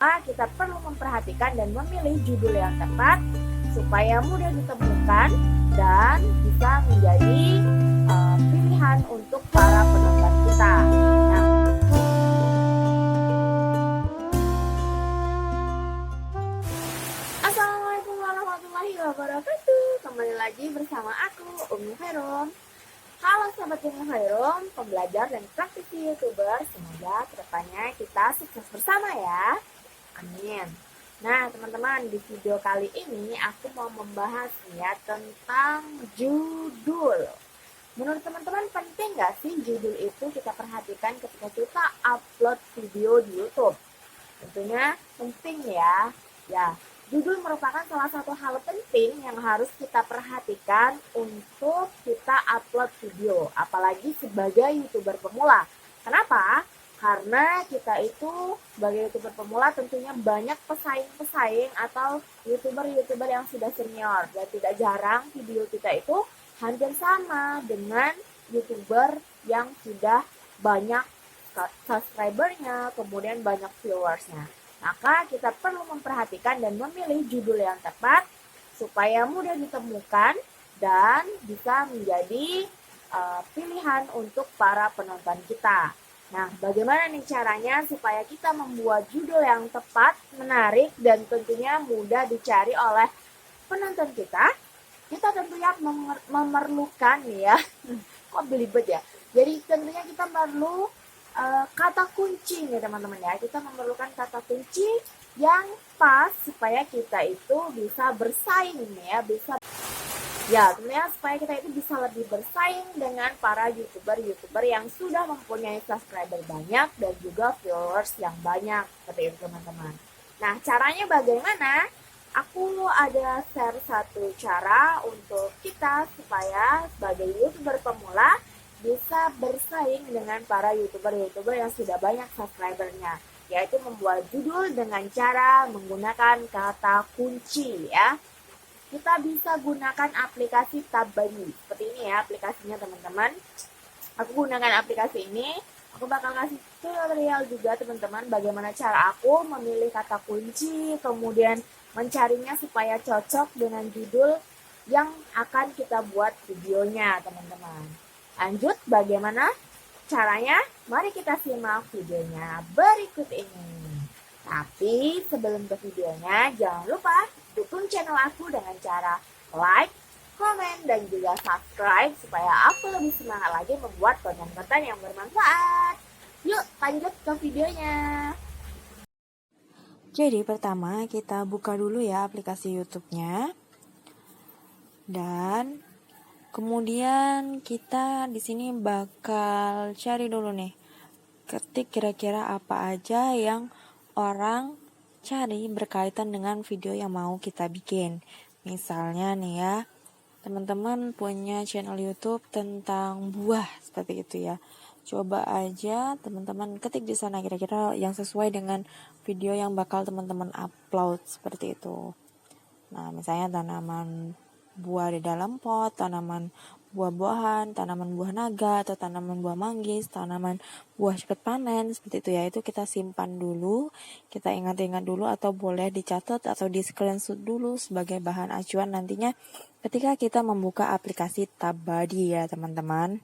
Kita perlu memperhatikan dan memilih judul yang tepat supaya mudah ditemukan dan bisa menjadi pilihan untuk para penonton kita. Nah, Assalamualaikum warahmatullahi wabarakatuh. Kembali lagi bersama aku, Umi Khairum. Halo sahabat Umi Khairum, pembelajar dan praktisi YouTuber. Semoga kedepannya kita sukses bersama ya. Amin. Nah teman-teman, di video kali ini aku mau membahas ya tentang judul. Menurut teman-teman penting nggak sih judul itu kita perhatikan ketika kita upload video di YouTube? Tentunya penting ya. Ya, judul merupakan salah satu hal penting yang harus kita perhatikan untuk kita upload video, apalagi sebagai YouTuber pemula. Kenapa? Karena kita itu sebagai YouTuber pemula tentunya banyak pesaing-pesaing atau YouTuber-YouTuber yang sudah senior. Dan tidak jarang video kita itu hampir sama dengan YouTuber yang sudah banyak subscribernya, kemudian banyak viewersnya. Maka kita perlu memperhatikan dan memilih judul yang tepat supaya mudah ditemukan dan bisa menjadi pilihan untuk para penonton kita. Nah, bagaimana nih caranya supaya kita membuat judul yang tepat, menarik, dan tentunya mudah dicari oleh penonton kita? Kita tentunya memerlukan ya, kok belibet ya. Jadi tentunya kita perlu kata kunci nih teman-teman ya. Kita memerlukan kata kunci yang pas supaya kita itu bisa bersaing nih ya, tentunya supaya kita itu bisa lebih bersaing dengan para YouTuber yang sudah mempunyai subscriber banyak dan juga viewers yang banyak seperti itu teman-teman. Nah, caranya bagaimana? Aku ada share satu cara untuk kita supaya sebagai YouTuber pemula bisa bersaing dengan para YouTuber yang sudah banyak subscribernya, yaitu membuat judul dengan cara menggunakan kata kunci ya. Kita bisa gunakan aplikasi TabBuddy. Seperti ini ya aplikasinya teman-teman. Aku gunakan aplikasi ini. Aku bakal kasih tutorial juga teman-teman bagaimana cara aku memilih kata kunci, kemudian mencarinya supaya cocok dengan judul yang akan kita buat videonya teman-teman. Lanjut bagaimana caranya? Mari kita simak videonya berikut ini. Tapi sebelum ke videonya, jangan lupa dukung channel aku dengan cara like, komen, dan juga subscribe supaya aku lebih semangat lagi membuat konten-konten yang bermanfaat. Yuk lanjut ke videonya. Jadi pertama kita buka dulu ya aplikasi YouTube-nya. Dan kemudian kita di sini bakal cari dulu nih. Ketik kira-kira apa aja yang orang cari berkaitan dengan video yang mau kita bikin. Misalnya nih ya, teman-teman punya channel YouTube tentang buah seperti itu ya. Coba aja teman-teman ketik di sana kira-kira yang sesuai dengan video yang bakal teman-teman upload seperti itu. Nah, misalnya tanaman buah di dalam pot, tanaman buah-buahan, tanaman buah naga atau tanaman buah manggis, tanaman buah cepat panen seperti itu ya. Itu kita simpan dulu, kita ingat-ingat dulu atau boleh dicatat atau di screenshot dulu sebagai bahan acuan nantinya ketika kita membuka aplikasi TabBuddy ya, teman-teman.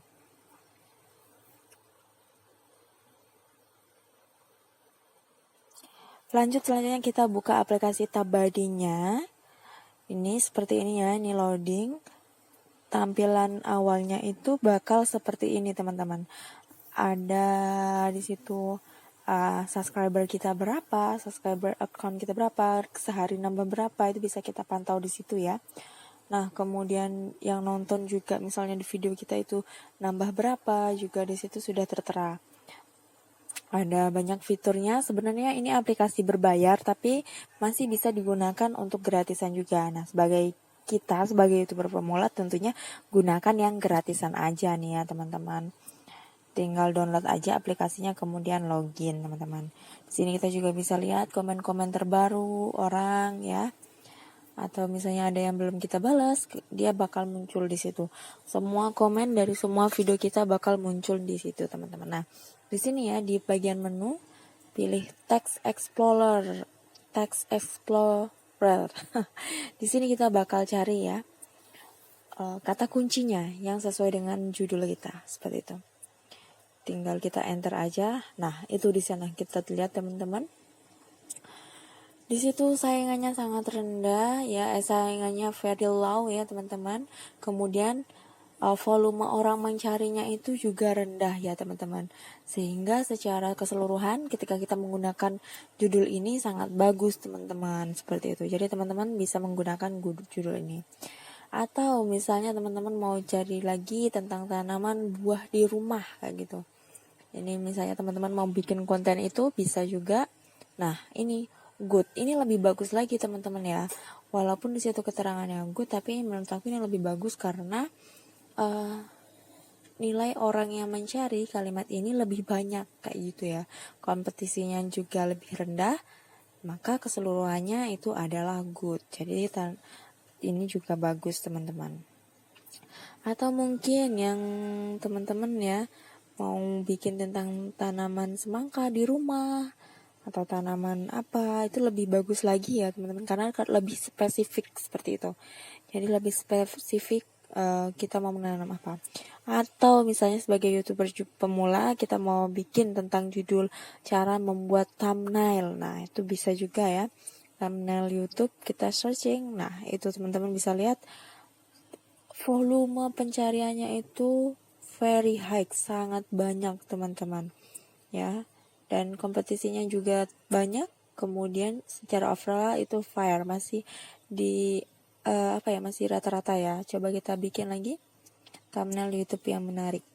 Selanjutnya kita buka aplikasi TabBuddy-nya. Ini seperti ini ya, ini loading. Tampilan awalnya itu bakal seperti ini teman-teman. Ada di situ subscriber kita berapa, subscriber account kita berapa, sehari nambah berapa, itu bisa kita pantau di situ ya. Nah, kemudian yang nonton juga misalnya di video kita itu nambah berapa, juga di situ sudah tertera. Ada banyak fiturnya, sebenarnya ini aplikasi berbayar tapi masih bisa digunakan untuk gratisan juga. Nah, sebagai YouTuber pemula tentunya gunakan yang gratisan aja nih ya teman-teman. Tinggal download aja aplikasinya kemudian login teman-teman. Di sini kita juga bisa lihat komen-komen terbaru orang ya. Atau misalnya ada yang belum kita balas, dia bakal muncul di situ. Semua komen dari semua video kita bakal muncul di situ teman-teman. Nah, di sini ya di bagian menu pilih Text Explorer. Text Explorer. Di sini kita bakal cari ya kata kuncinya yang sesuai dengan judul kita, seperti itu. Tinggal kita enter aja. Nah, itu di sana kita lihat teman-teman. Di situ saingannya sangat rendah ya, saingannya very low ya teman-teman. Kemudian volume orang mencarinya itu juga rendah ya teman-teman. Sehingga secara keseluruhan ketika kita menggunakan judul ini sangat bagus teman-teman, seperti itu. Jadi teman-teman bisa menggunakan judul ini. Atau misalnya teman-teman mau cari lagi tentang tanaman buah di rumah kayak gitu. Ini misalnya teman-teman mau bikin konten itu bisa juga. Nah, ini good. Ini lebih bagus lagi teman-teman ya. Walaupun di situ keterangannya good, tapi menurut aku ini lebih bagus karena nilai orang yang mencari kalimat ini lebih banyak kayak gitu ya. Kompetisinya juga lebih rendah, maka keseluruhannya itu adalah good. Jadi ini juga bagus teman-teman. Atau mungkin yang teman-teman ya mau bikin tentang tanaman semangka di rumah atau tanaman apa, itu lebih bagus lagi ya teman-teman, karena lebih spesifik seperti itu. Jadi lebih spesifik kita mau menanam apa. Atau misalnya sebagai YouTuber pemula kita mau bikin tentang judul cara membuat thumbnail. Nah, itu bisa juga ya. Thumbnail YouTube kita searching. Nah, itu teman-teman bisa lihat volume pencariannya itu very high, sangat banyak teman-teman. Ya. Dan kompetisinya juga banyak. Kemudian secara overall itu fair, masih di masih rata-rata ya. Coba kita bikin lagi thumbnail YouTube yang menarik.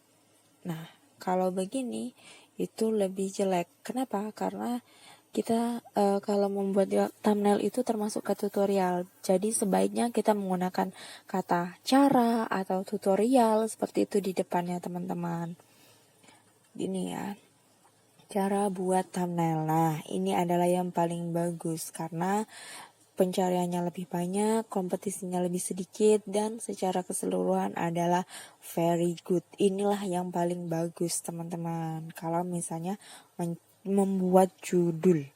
Nah, kalau begini itu lebih jelek. Kenapa? Karena kita kalau membuat thumbnail itu termasuk ke tutorial. Jadi sebaiknya kita menggunakan kata cara atau tutorial seperti itu di depannya teman-teman. Gini ya. Cara buat thumbnail. Nah, ini adalah yang paling bagus karena pencariannya lebih banyak, kompetisinya lebih sedikit, dan secara keseluruhan adalah very good. Inilah yang paling bagus teman-teman kalau misalnya membuat judul.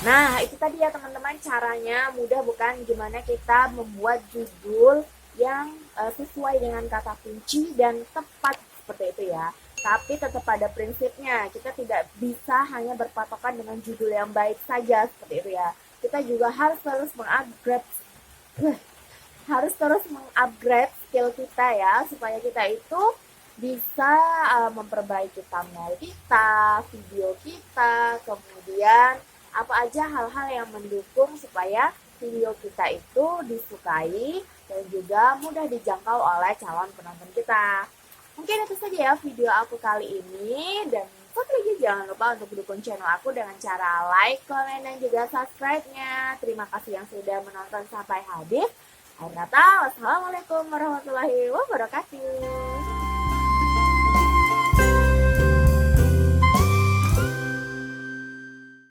Nah, itu tadi ya teman-teman, caranya mudah bukan? Gimana kita membuat judul yang sesuai dengan kata kunci dan tepat seperti itu ya. Tapi tetap pada prinsipnya, kita tidak bisa hanya berpatokan dengan judul yang baik saja seperti itu ya. Kita juga harus terus mengupgrade skill kita ya, supaya kita itu bisa memperbaiki thumbnail kita, video kita, kemudian apa aja hal-hal yang mendukung supaya video kita itu disukai dan juga mudah dijangkau oleh calon penonton kita. Mungkin itu saja ya video aku kali ini, dan satu lagi jangan lupa untuk dukung channel aku dengan cara like, komen, dan juga subscribe-nya. Terima kasih yang sudah menonton sampai habis. Akhir kata, wassalamualaikum warahmatullahi wabarakatuh.